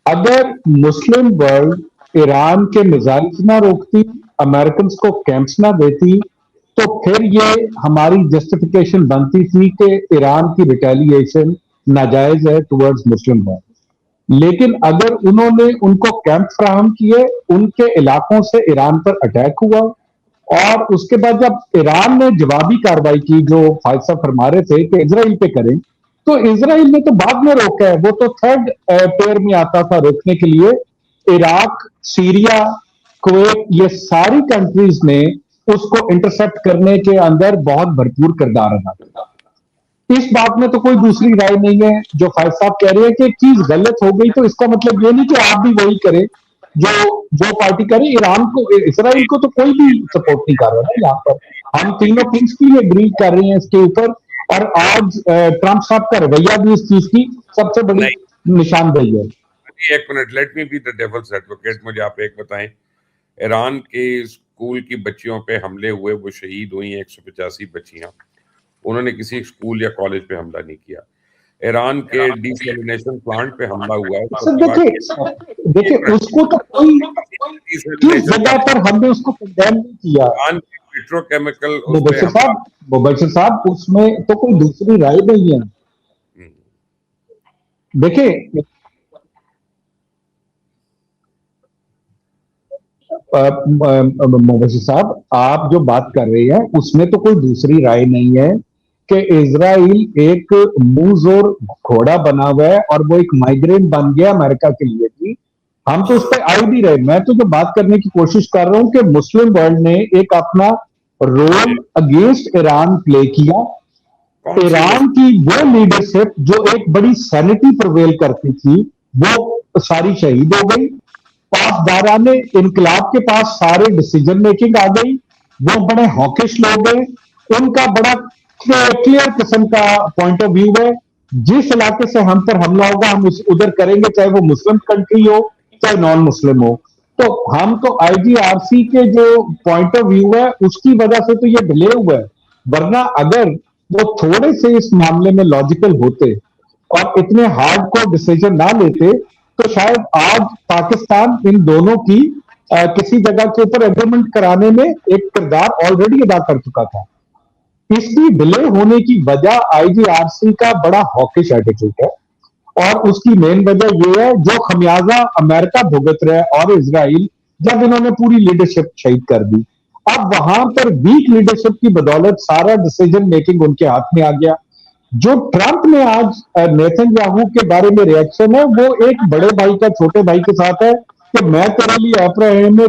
اگر Muslim world Iran کے missiles نہ روکتی، امریکنز کو کیمپس نہ دیتی، تو پھر یہ ہماری جسٹیفیکیشن بنتی تھی کہ ایران کی ریٹیلیشن ناجائز ہے ٹورڈز مسلم ورلڈ۔ لیکن اگر انہوں نے ان کو کیمپ فراہم کیے، ان کے علاقوں سے ایران پر اٹیک ہوا، اور اس کے بعد جب ایران نے جوابی کارروائی کی، جو فائد صاحب فرما رہے تھے کہ اسرائیل پہ کریں، تو اسرائیل نے تو بعد میں روکا ہے، وہ تو تھرڈ پیئر میں آتا تھا روکنے کے لیے۔ عراق، سیریا، کویت، یہ ساری کنٹریز نے اس کو انٹرسپٹ کرنے کے اندر بہت بھرپور کردار ادا کیا۔ اس بات میں تو کوئی دوسری رائے نہیں ہے۔ جو فائد صاحب کہہ رہے ہیں کہ ایک چیز غلط ہو گئی تو اس کا مطلب یہ نہیں کہ آپ بھی وہی کریں جو پارٹی کرے۔ ایران کو، اسرائیل کو تو کوئی بھی سپورٹ نہیں کر رہا نا یہاں پر۔ ہم تینوں پیسفلی اگری کر رہے ہیں اس کے اوپر، اور آج ٹرمپ صاحب کا رویہ بھی اس چیز کی سب سے بڑی نشاندہی ہے۔ ایک minute, let me be the devil's advocate. مجھے آپ ایک بتائیں، ایران کے اسکول کی بچیوں پہ حملے ہوئے، وہ شہید ہوئی ہیں 185 بچیاں، انہوں نے کسی اسکول یا کالج پہ حملہ نہیں کیا۔ ایران کے ڈیسیلینیشن پلانٹ پہ حملہ ہوا ہے۔ دیکھیں اس کو تو کوئی کس جگہ پر ہم نے اس کو کنڈیم نہیں کیا۔ پیٹرو کیمیکل مبشر صاحب اس میں تو کوئی دوسری رائے نہیں ہے۔ دیکھیں مبشر صاحب، آپ جو بات کر رہے ہیں اس میں تو کوئی دوسری رائے نہیں ہے کہ اسرائیل ایک منہ زور گھوڑا بنا ہوا ہے، اور وہ ایک مائگرین بن گیا امریکہ کے لیے بھی۔ ہم تو اس پہ آئے بھی رہے۔ میں تو جو بات کرنے کی کوشش کر رہا ہوں کہ مسلم ورلڈ نے ایک اپنا رول اگینسٹ ایران پلے کیا۔ ایران کی وہ لیڈرشپ جو ایک بڑی سینٹی پرویل کرتی تھی، وہ ساری شہید ہو گئی۔ پاسداران انقلاب کے پاس سارے ڈیسیجن میکنگ آ گئی، وہ بڑے ہاکش لوگ ہیں، ان کا بڑا کلیئر قسم کا پوائنٹ آف ویو ہے۔ جس علاقے سے ہم پر حملہ ہوگا ہم ادھر کریں گے، چاہے وہ مسلم کنٹری ہو چاہے نان مسلم ہو۔ تو ہم تو آئی جی آر سی کے جو پوائنٹ آف ویو ہے اس کی وجہ سے تو یہ ڈیلے ہوا ہے، ورنہ اگر وہ تھوڑے سے اس معاملے میں لاجیکل ہوتے اور اتنے ہارڈ کو ڈیسیجن نہ لیتے تو شاید آج پاکستان ان دونوں کی کسی جگہ کے اوپر ایگریمنٹ کرانے میں ایک کردار آلریڈی ادا کر چکا تھا۔ اس کی ڈیلے ہونے کی وجہ آئی جی آر سی کا بڑا ہاکش ایٹیٹیوڈ ہے، اور اس کی مین وجہ یہ ہے جو خمیازہ امریکہ بھگت رہا ہے اور اسرائیل، جب انہوں نے پوری لیڈرشپ شہید کر دی۔ اب وہاں پر ویک لیڈرشپ کی بدولت سارا ڈیسیجن میکنگ ان کے ہاتھ میں آ گیا۔ جو ٹرمپ نے آج نیتن یاہو کے بارے میں ریئیکشن ہے، وہ ایک بڑے بھائی کا چھوٹے بھائی کے ساتھ ہے کہ میں تیرے لیے اپراہیم